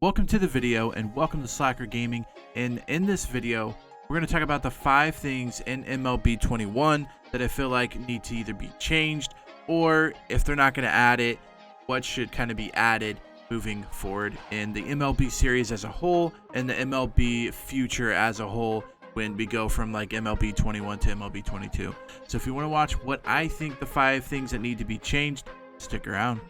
Welcome to the video and welcome to Slacker Gaming. And in this video, we're going to talk about the 5 things in MLB 21 that I feel like need to either be changed, or if they're not going to add it, what should kind of be added moving forward in the MLB series as a whole and the MLB future as a whole when we go from like MLB 21 to MLB 22. So if you want to watch what I think the 5 things that need to be changed, stick around.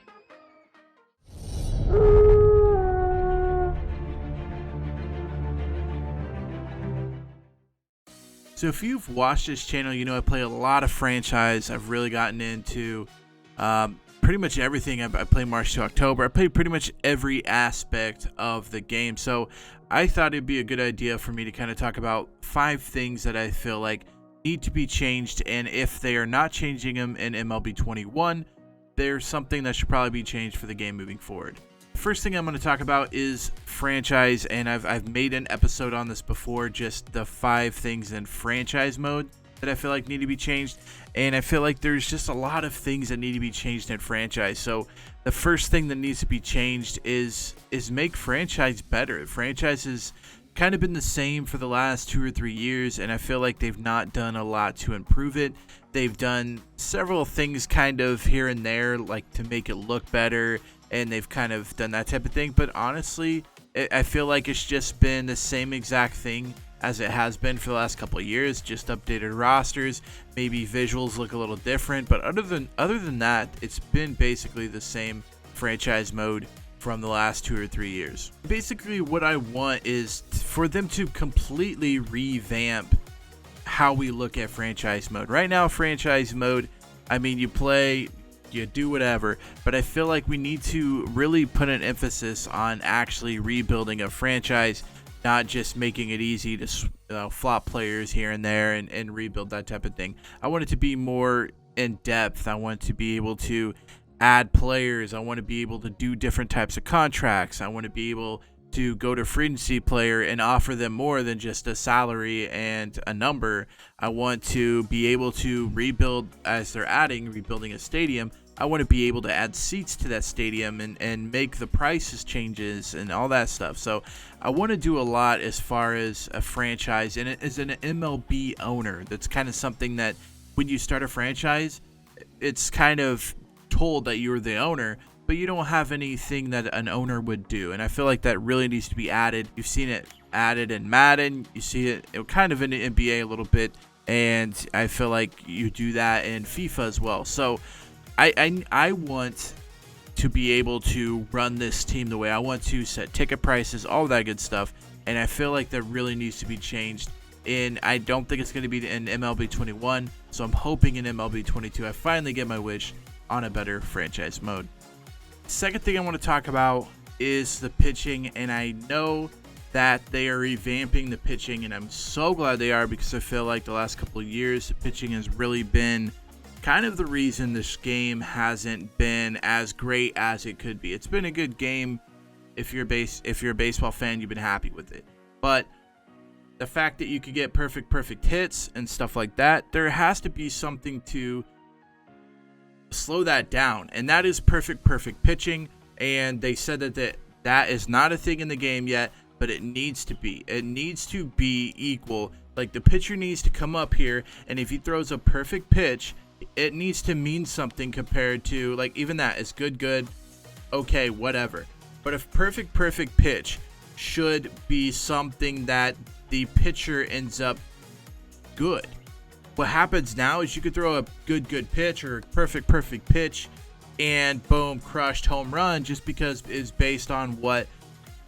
So if you've watched this channel, you know I play a lot of franchise. I've really gotten into pretty much everything. I play March to October. I play pretty much every aspect of the game. So I thought it'd be a good idea for me to kind of talk about 5 things that I feel like need to be changed. And if they are not changing them in MLB 21, there's something that should probably be changed for the game moving forward. First thing I'm going to talk about is franchise, and I've made an episode on this before, just the 5 things in franchise mode that I feel like need to be changed. And I feel like there's just a lot of things that need to be changed in franchise. So the first thing that needs to be changed is make franchise better. Franchise has kind of been the same for the last 2 or 3 years, and I feel like they've not done a lot to improve it. They've done several things kind of here and there, like to make it look better, and they've kind of done that type of thing. But honestly, I feel like it's just been the same exact thing as it has been for the last couple of years, just updated rosters, maybe visuals look a little different, but other than that, it's been basically the same franchise mode from the last 2 or 3 years. Basically what I want is for them to completely revamp how we look at franchise mode. Right now, franchise mode, I mean, you play, you do whatever, but I feel like we need to really put an emphasis on actually rebuilding a franchise, not just making it easy to flop players here and there and rebuild that type of thing. I want it to be more in depth. I want to be able to add players. I want to be able to do different types of contracts. I want to be able to go to free agency player and offer them more than just a salary and a number. I want to be able to rebuild as they're rebuilding a stadium. I want to be able to add seats to that stadium and make the prices changes and all that stuff. So I want to do a lot as far as a franchise, and as an MLB owner, that's kind of something that when you start a franchise, it's kind of told that you're the owner, but you don't have anything that an owner would do. And I feel like that really needs to be added. You've seen it added in Madden. You see it kind of in the NBA a little bit. And I feel like you do that in FIFA as well. So I want to be able to run this team the way I want to, set ticket prices, all that good stuff. And I feel like that really needs to be changed. And I don't think it's going to be in MLB 21. So I'm hoping in MLB 22 I finally get my wish on a better franchise mode. Second thing I want to talk about is the pitching, and I know that they are revamping the pitching, and I'm so glad they are, because I feel like the last couple of years the pitching has really been kind of the reason this game hasn't been as great as it could be. It's been a good game. If you're a baseball fan, you've been happy with it, but the fact that you could get perfect hits and stuff like that, there has to be something to slow that down, and that is perfect pitching. And they said that is not a thing in the game yet, but it needs to be equal. Like, the pitcher needs to come up here, and if he throws a perfect pitch, it needs to mean something compared to, like, even that is good, okay, whatever. But if perfect pitch should be something that the pitcher ends up good. What happens now is you could throw a good pitch or a perfect pitch and boom, crushed home run, just because it's based on what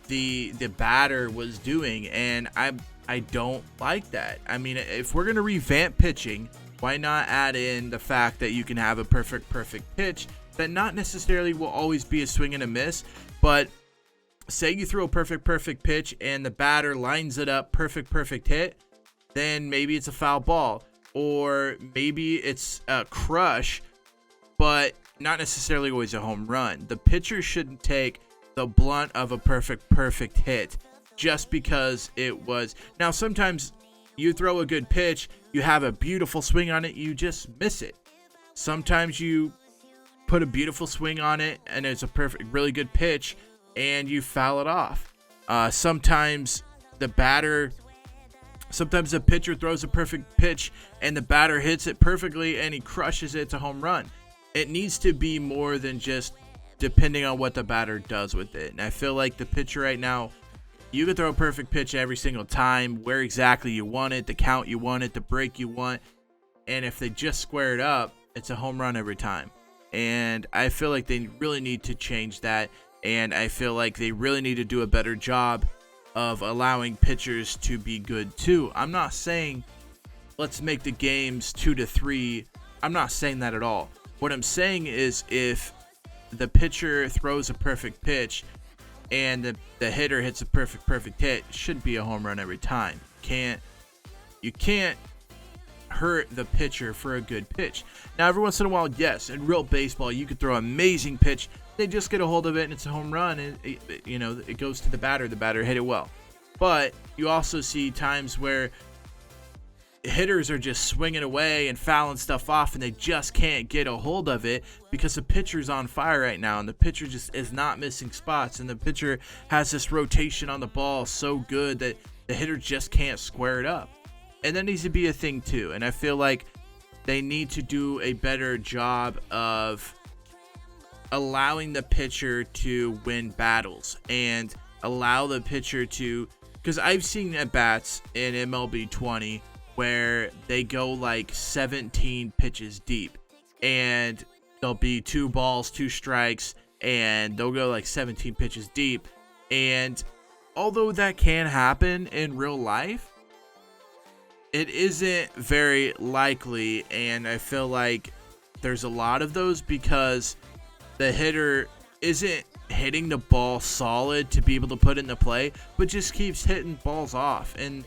the batter was doing. And I don't like that. I mean, if we're going to revamp pitching, why not add in the fact that you can have a perfect pitch that not necessarily will always be a swing and a miss, but say you throw a perfect pitch and the batter lines it up perfect hit, then maybe it's a foul ball. Or maybe it's a crush, but not necessarily always a home run. The pitcher shouldn't take the blunt of a perfect hit just because it was. Now, sometimes you throw a good pitch, you have a beautiful swing on it, you just miss it. Sometimes you put a beautiful swing on it and it's a really good pitch and you foul it off. Sometimes the pitcher throws a perfect pitch and the batter hits it perfectly and he crushes it to home run. It needs to be more than just depending on what the batter does with it. And I feel like the pitcher right now, you can throw a perfect pitch every single time, where exactly you want it, the count you want it, the break you want. And if they just square it up, it's a home run every time. And I feel like they really need to change that. And I feel like they really need to do a better job of allowing pitchers to be good too. I'm not saying let's make the games 2-3. I'm not saying that at all. What I'm saying is if the pitcher throws a perfect pitch and the hitter hits a perfect hit, it should be a home run every time. You can't hurt the pitcher for a good pitch. Now, every once in a while, yes, in real baseball, you could throw an amazing pitch. They just get a hold of it and it's a home run. And it goes to the batter. The batter hit it well. But you also see times where hitters are just swinging away and fouling stuff off and they just can't get a hold of it because the pitcher's on fire right now and the pitcher just is not missing spots and the pitcher has this rotation on the ball so good that the hitter just can't square it up. And that needs to be a thing too. And I feel like they need to do a better job of allowing the pitcher to win battles and allow the pitcher to, because I've seen at bats in MLB 20 where they go like 17 pitches deep and there'll be 2 balls, 2 strikes, and they'll go like 17 pitches deep. And although that can happen in real life, it isn't very likely. And I feel like there's a lot of those because the hitter isn't hitting the ball solid to be able to put it into play, but just keeps hitting balls off. And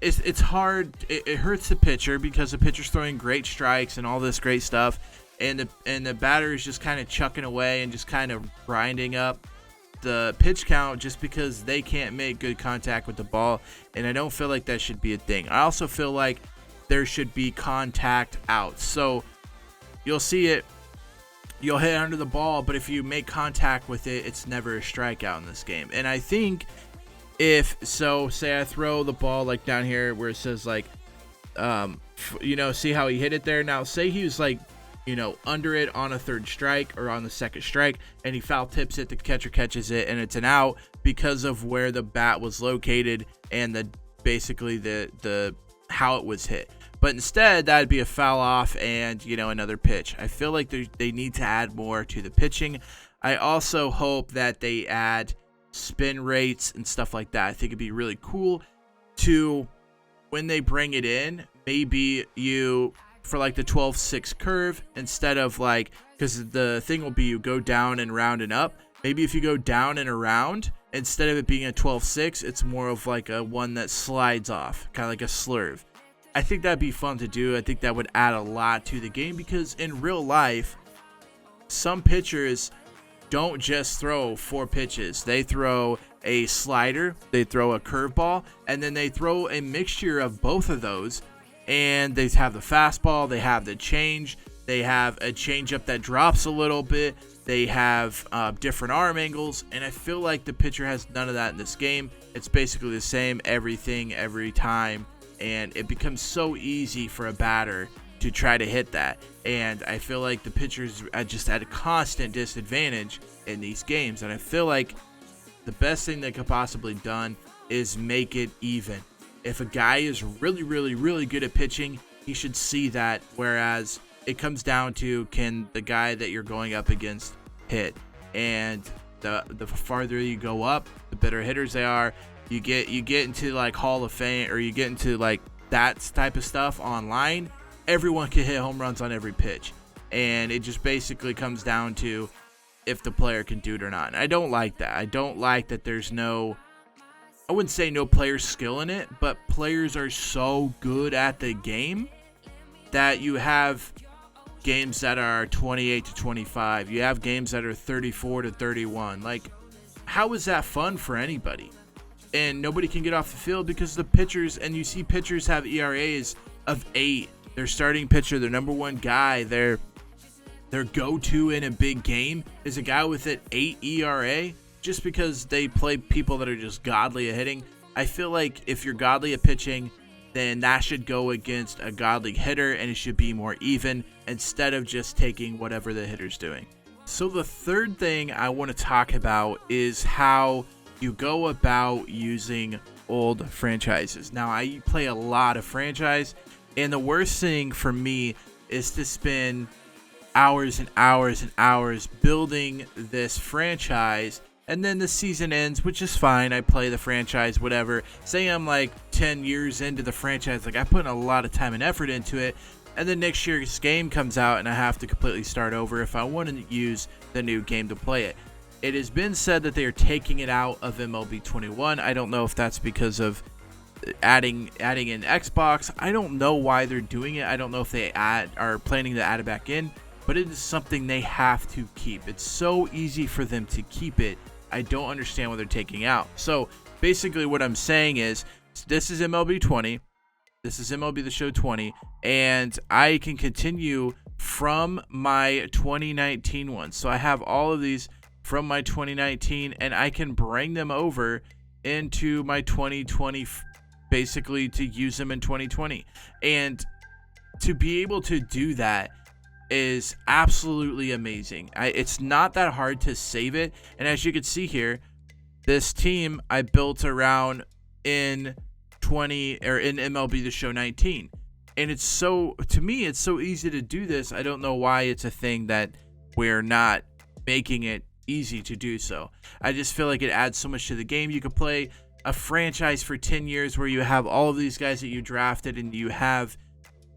it's hard. It hurts the pitcher because the pitcher's throwing great strikes and all this great stuff, and the batter is just kind of chucking away and just kind of grinding up the pitch count just because they can't make good contact with the ball. And I don't feel like that should be a thing. I also feel like there should be contact out. So you'll see it. You'll hit under the ball, but if you make contact with it, it's never a strikeout in this game. And I think say I throw the ball like down here where it says like, see how he hit it there. Now say he was like, under it on a third strike or on the second strike and he foul tips it, the catcher catches it and it's an out because of where the bat was located and the how it was hit. But instead that'd be a foul off and another pitch. I feel like they need to add more to the pitching. I also hope that they add spin rates and stuff like that. I think it'd be really cool to, when they bring it in, maybe you for like the 12-6 curve, instead of like, because the thing will be you go down and round and up. Maybe if you go down and around, instead of it being a 12-6, it's more of like a one that slides off, kind of like a slurve. I think that'd be fun to do. I think that would add a lot to the game because in real life, some pitchers don't just throw 4 pitches. They throw a slider, they throw a curveball, and then they throw a mixture of both of those. And they have the fastball, they have the change, they have a changeup that drops a little bit, they have different arm angles, and I feel like the pitcher has none of that in this game. It's basically the same everything every time, and it becomes so easy for a batter to try to hit that. And I feel like the pitchers are just at a constant disadvantage in these games, and I feel like the best thing that could possibly be done is make it even. If a guy is really, really, really good at pitching, he should see that, whereas it comes down to, can the guy that you're going up against hit? And the farther you go up, the better hitters they are. You get into like Hall of Fame, or you get into like that type of stuff online, everyone can hit home runs on every pitch. And it just basically comes down to if the player can do it or not. And I don't like that. I don't like that there's I wouldn't say no player skill in it, but players are so good at the game that you have games that are 28-25. You have games that are 34-31. Like, how is that fun for anybody? And nobody can get off the field because the pitchers, and you see pitchers have ERAs of 8. Their starting pitcher, their number one guy, their go-to in a big game is a guy with an 8 ERA. just because they play people that are just godly at hitting. I feel like if you're godly at pitching, then that should go against a godly hitter, and it should be more even instead of just taking whatever the hitter's doing. So the third thing I want to talk about is how you go about using old franchises. Now, I play a lot of franchise, and the worst thing for me is to spend hours and hours and hours building this franchise, and then the season ends, which is fine. I play the franchise, whatever. Say I'm like 10 years into the franchise, like I put a lot of time and effort into it, and then next year's game comes out and I have to completely start over if I want to use the new game to play it. It has been said that they are taking it out of MLB 21. I don't know if that's because of adding in Xbox. I don't know why they're doing it. I don't know if they are planning to add it back in, but it is something they have to keep. It's so easy for them to keep it. I don't understand what they're taking out. So basically what I'm saying is, this is MLB 20. This is MLB The Show 20. And I can continue from my 2019 one. So I have all of these from my 2019, and I can bring them over into my 2020, basically to use them in 2020. And to be able to do that is absolutely amazing. It's not that hard to save it, and as you can see here, this team I built around in MLB The Show 19, and it's so, to me, it's so easy to do this. I don't know why it's a thing that we're not making it easy to do so. I just feel like it adds so much to the game. You could play a franchise for 10 years where you have all of these guys that you drafted, and you have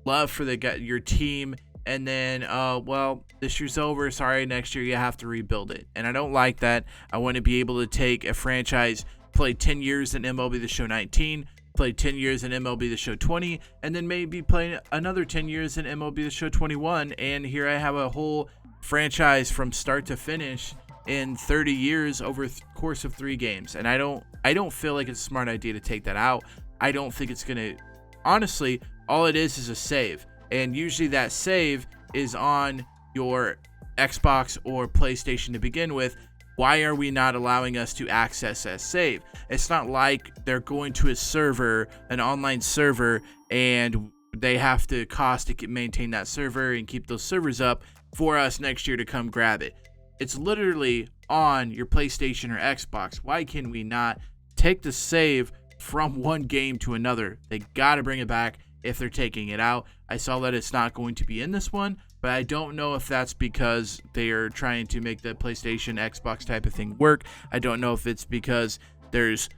love for your team. And then, well, this year's over. Sorry, next year you have to rebuild it. And I don't like that. I want to be able to take a franchise, play 10 years in MLB The Show 19, play 10 years in MLB The Show 20, and then maybe play another 10 years in MLB The Show 21. And here I have a whole franchise from start to finish in 30 years over the course of 3 games. And I don't feel like it's a smart idea to take that out. I don't think it's going to, honestly, all it is a save. And usually that save is on your Xbox or PlayStation to begin with. Why are we not allowing us to access that save? It's not like they're going to a server, an online server, and they have to cost to maintain that server and keep those servers up for us next year to come grab it. It's literally on your PlayStation or Xbox. Why can we not take the save from one game to another? They got to bring it back if they're taking it out. I saw that it's not going to be in this one, but I don't know if that's because they are trying to make the PlayStation, Xbox type of thing work. I don't know if it's because there's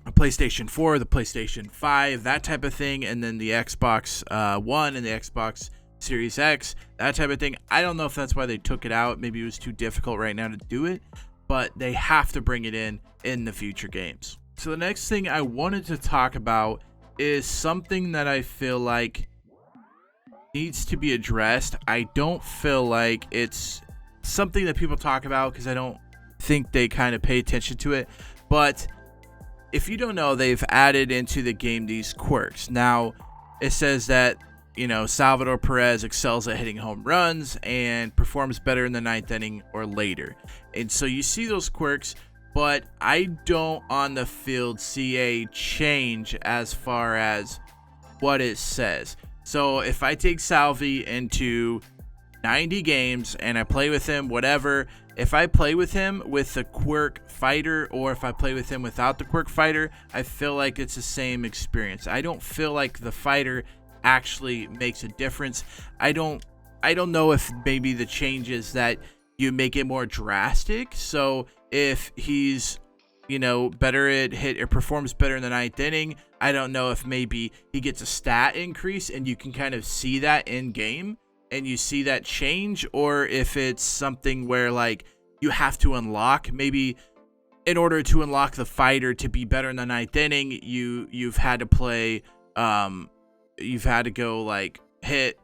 a PlayStation 4, the PlayStation 5, that type of thing, and then the Xbox One and the Xbox Series X, that type of thing. I don't know if that's why they took it out. Maybe it was too difficult right now to do it, but they have to bring it in the future games. So the next thing I wanted to talk about is something that I feel like needs to be addressed. I don't feel like it's something that people talk about because I don't think they kind of pay attention to it. But if you don't know, they've added into the game these quirks. Now, it says that, Salvador Perez excels at hitting home runs and performs better in the 9th inning or later. And so you see those quirks, but I don't on the field see a change as far as what it says. So if I take Salvi into 90 games and I play with him, whatever, if I play with him with the quirk fighter or if I play with him without the quirk fighter, I feel like it's the same experience. I don't feel like the fighter actually makes a difference. I don't know if maybe the change is that you make it more drastic. So if he's, better at hit or performs better in the 9th inning, I don't know if maybe he gets a stat increase and you can kind of see that in game and you see that change, or if it's something where like you have to unlock, maybe in order to unlock the fighter to be better in the 9th inning, you've had to play, you've had to go like hit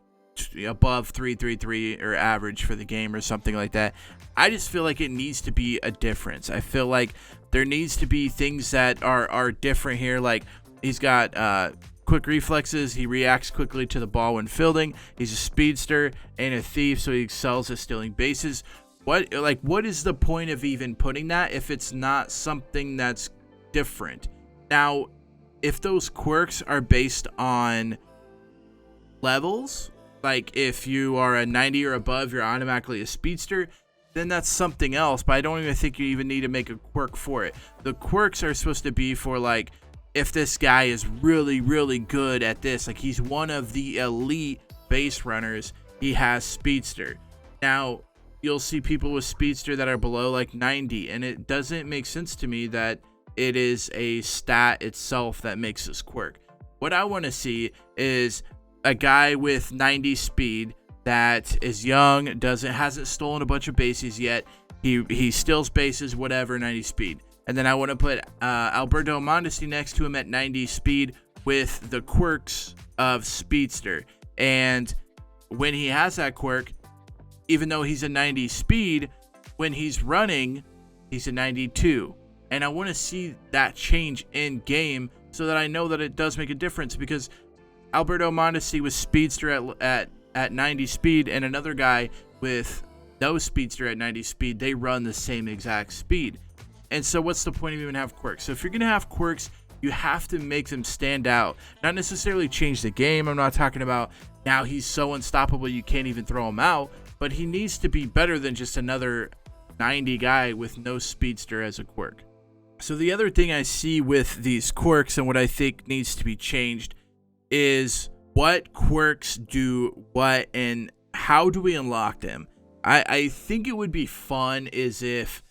above 333 or average for the game or something like that. I just feel like it needs to be a difference. I feel like there needs to be things that are different here. Like he's got quick reflexes. He reacts quickly to the ball when fielding. He's a speedster and a thief, so he excels at stealing bases. what is the point of even putting that if it's not something that's different? Now, if those quirks are based on levels, like if you are a 90 or above, you're automatically a speedster, then that's something else. But I don't even think you even need to make a quirk for it. The quirks are supposed to be for, like, if this guy is really, really good at this, like he's one of the elite base runners, he has speedster. Now, you'll see people with speedster that are below like 90, and it doesn't make sense to me that it is a stat itself that makes this quirk. What I want to see is a guy with 90 speed that is young, hasn't stolen a bunch of bases yet. He steals bases, whatever, 90 speed. And then I want to put Alberto Mondesi next to him at 90 speed with the quirks of speedster. And when he has that quirk, even though he's a 90 speed, when he's running, he's a 92. And I want to see that change in game so that I know that it does make a difference, because Alberto Mondesi was speedster at 90 speed, and another guy with no speedster at 90 speed, they run the same exact speed. And so what's the point of even have quirks? So if you're going to have quirks, you have to make them stand out. Not necessarily change the game. I'm not talking about now he's so unstoppable you can't even throw him out, but he needs to be better than just another 90 guy with no speedster as a quirk. So the other thing I see with these quirks and what I think needs to be changed is what quirks do what and how do we unlock them. I think it would be fun is if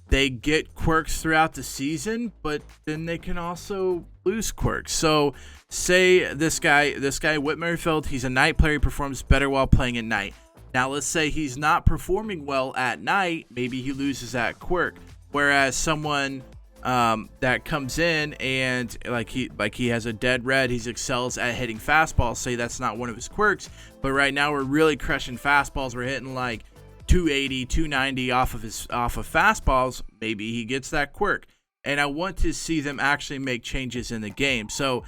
they get quirks throughout the season, but then they can also lose quirks. So say this guy Whit Merrifield, he's a night player, he performs better while playing at night. Now let's say he's not performing well at night, maybe he loses that quirk. Whereas someone that comes in and like he has a dead red, he excels at hitting fastballs, say that's not one of his quirks, but right now we're really crushing fastballs, we're hitting like 280, 290 off of fastballs, maybe he gets that quirk. And I want to see them actually make changes in the game. So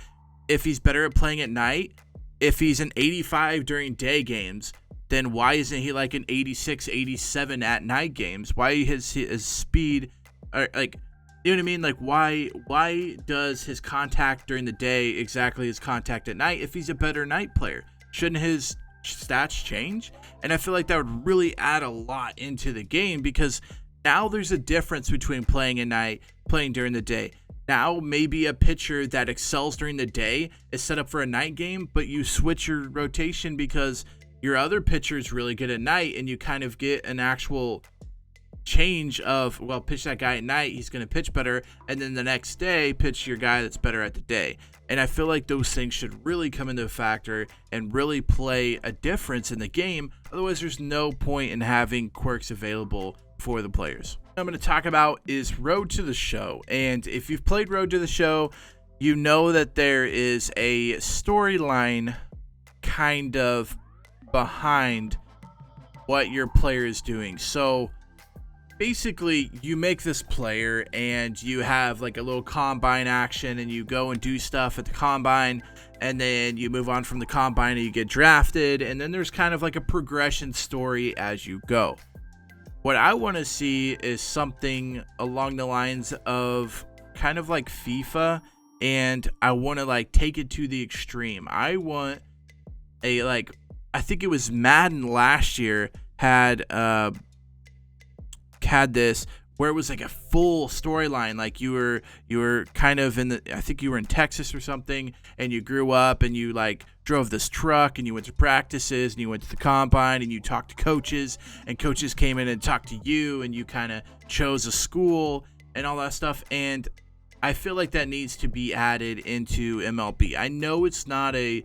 if he's better at playing at night, if he's an 85 during day games, then why isn't he like an 86, 87 at night games? Why his speed, or like, you know what I mean? Like why does his contact during the day exactly his contact at night if he's a better night player? Shouldn't his stats change? And I feel like that would really add a lot into the game, because now there's a difference between playing at night, playing during the day. Now maybe a pitcher that excels during the day is set up for a night game, but you switch your rotation because your other pitcher is really good at night, and you kind of get an actual change of, well, pitch that guy at night, he's going to pitch better, and then the next day pitch your guy that's better at the day. And I feel like those things should really come into a factor and really play a difference in the game. Otherwise, there's no point in having quirks available for the players. What I'm going to talk about is Road to the Show. And if you've played Road to the Show, you know that there is a storyline kind of behind what your player is doing. So basically, you make this player and you have like a little combine action, and you go and do stuff at the combine, and then you move on from the combine and you get drafted, and then there's kind of like a progression story as you go. What I want to see is something along the lines of kind of like FIFA, and I want to like take it to the extreme. I want a, like, I think it was Madden last year had this where it was like a full storyline, like you were kind of in the, I think you were in Texas or something, and you grew up and you like drove this truck and you went to practices and you went to the combine and you talked to coaches, and coaches came in and talked to you, and you kind of chose a school and all that stuff. And I feel like that needs to be added into MLB. I know it's not a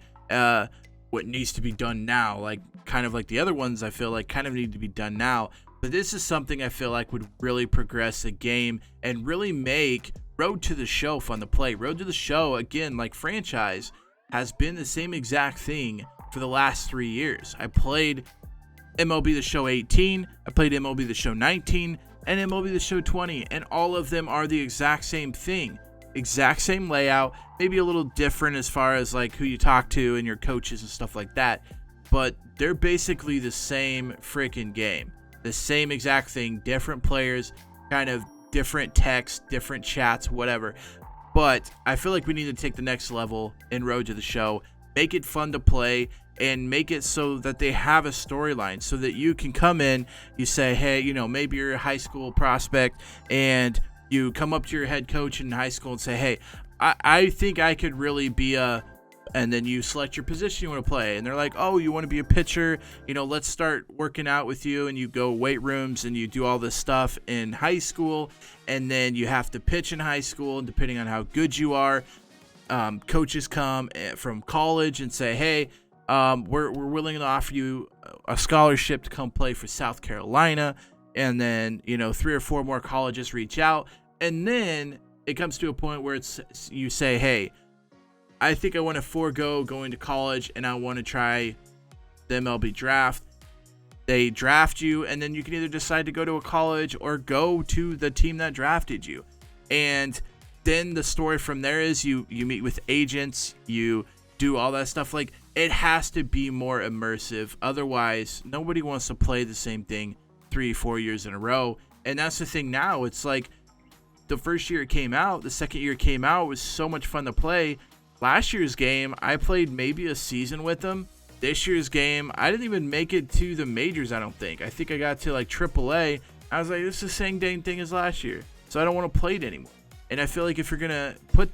what needs to be done now, like kind of like the other ones I feel like kind of need to be done now. But this is something I feel like would really progress the game and really make Road to the Show fun to play. Road to the Show, again, like franchise, has been the same exact thing for the last 3 years. I played MLB The Show 18, I played MLB The Show 19, and MLB The Show 20, and all of them are the exact same thing. Exact same layout, maybe a little different as far as like who you talk to and your coaches and stuff like that, but they're basically the same freaking game. the same exact thing, different players, kind of different text, different chats, whatever. But I feel like we need to take the next level in Road to the Show, make it fun to play, and make it so that they have a storyline so that you can come in, you say, hey, you know, maybe you're a high school prospect and you come up to your head coach in high school and say, hey, I think I could really be a, and then you select your position you want to play. And they're like, oh, you want to be a pitcher? You know, let's start working out with you. And you go weight rooms and you do all this stuff in high school. And then you have to pitch in high school. And depending on how good you are, coaches come from college and say, hey, we're willing to offer you a scholarship to come play for South Carolina. And then, you know, 3 or 4 more colleges reach out. And then it comes to a point where you say, hey, I think I want to forego going to college and I want to try the MLB draft. They draft you, and then you can either decide to go to a college or go to the team that drafted you. And then the story from there is you meet with agents, you do all that stuff. Like, it has to be more immersive. Otherwise, nobody wants to play the same thing 3-4 years in a row. And that's the thing now. It's like the first year it came out, the second year it came out, it was so much fun to play. Last year's game, I played maybe a season with them. This year's game, I didn't even make it to the majors, I don't think. I think I got to like AAA. I was like, this is the same dang thing as last year. So I don't want to play it anymore. And I feel like if you're going to put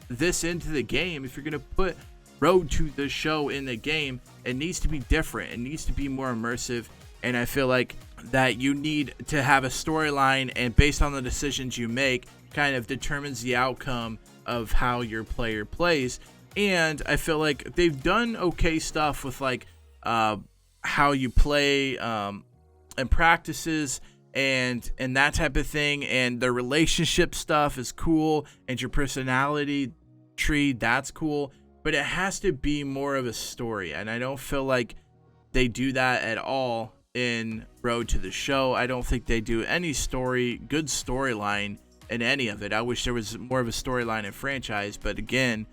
this into the game, if you're going to put Road to the Show in the game, it needs to be different. It needs to be more immersive. And I feel like that you need to have a storyline, and based on the decisions you make, kind of determines the outcome of how your player plays. And I feel like they've done okay stuff with like how you play and practices and that type of thing, and the relationship stuff is cool, and your personality tree, that's cool, but it has to be more of a story, and I don't feel like they do that at all in Road to the Show. I don't think they do any good storyline in any of it. I wish there was more of a storyline in Franchise, but again,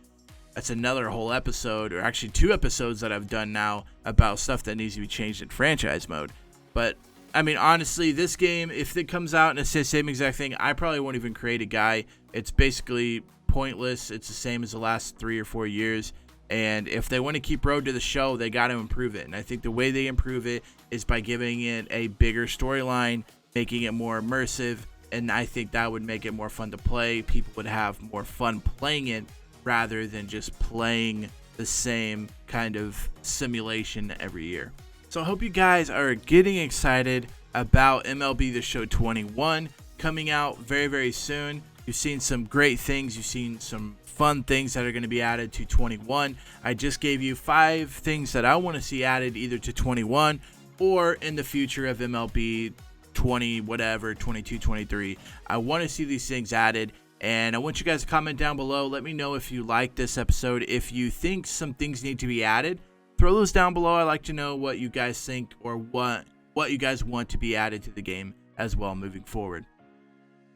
that's another whole episode, or actually 2 episodes that I've done now about stuff that needs to be changed in Franchise mode. But I mean, honestly, this game, if it comes out and it's the same exact thing, I probably won't even create a guy. It's basically pointless. It's the same as the last 3 or 4 years. And if they want to keep Road to the Show, they got to improve it. And I think the way they improve it is by giving it a bigger storyline, making it more immersive. And I think that would make it more fun to play. People would have more fun playing it rather than just playing the same kind of simulation every year. So I hope you guys are getting excited about MLB The Show 21 coming out very, very soon. You've seen some great things. You've seen some fun things that are going to be added to 21. I just gave you 5 things that I want to see added either to 21 or in the future of MLB 20, whatever, 22, 23. I want to see these things added, and I want you guys to comment down below. Let me know if you like this episode. If you think some things need to be added, throw those down below. I like to know what you guys think, or what you guys want to be added to the game as well moving forward.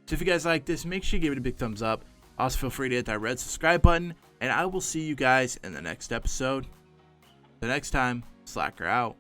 So if you guys like this, make sure you give it a big thumbs up. Also, feel free to hit that red subscribe button, and I will see you guys in the next episode. The next time, Slacker out.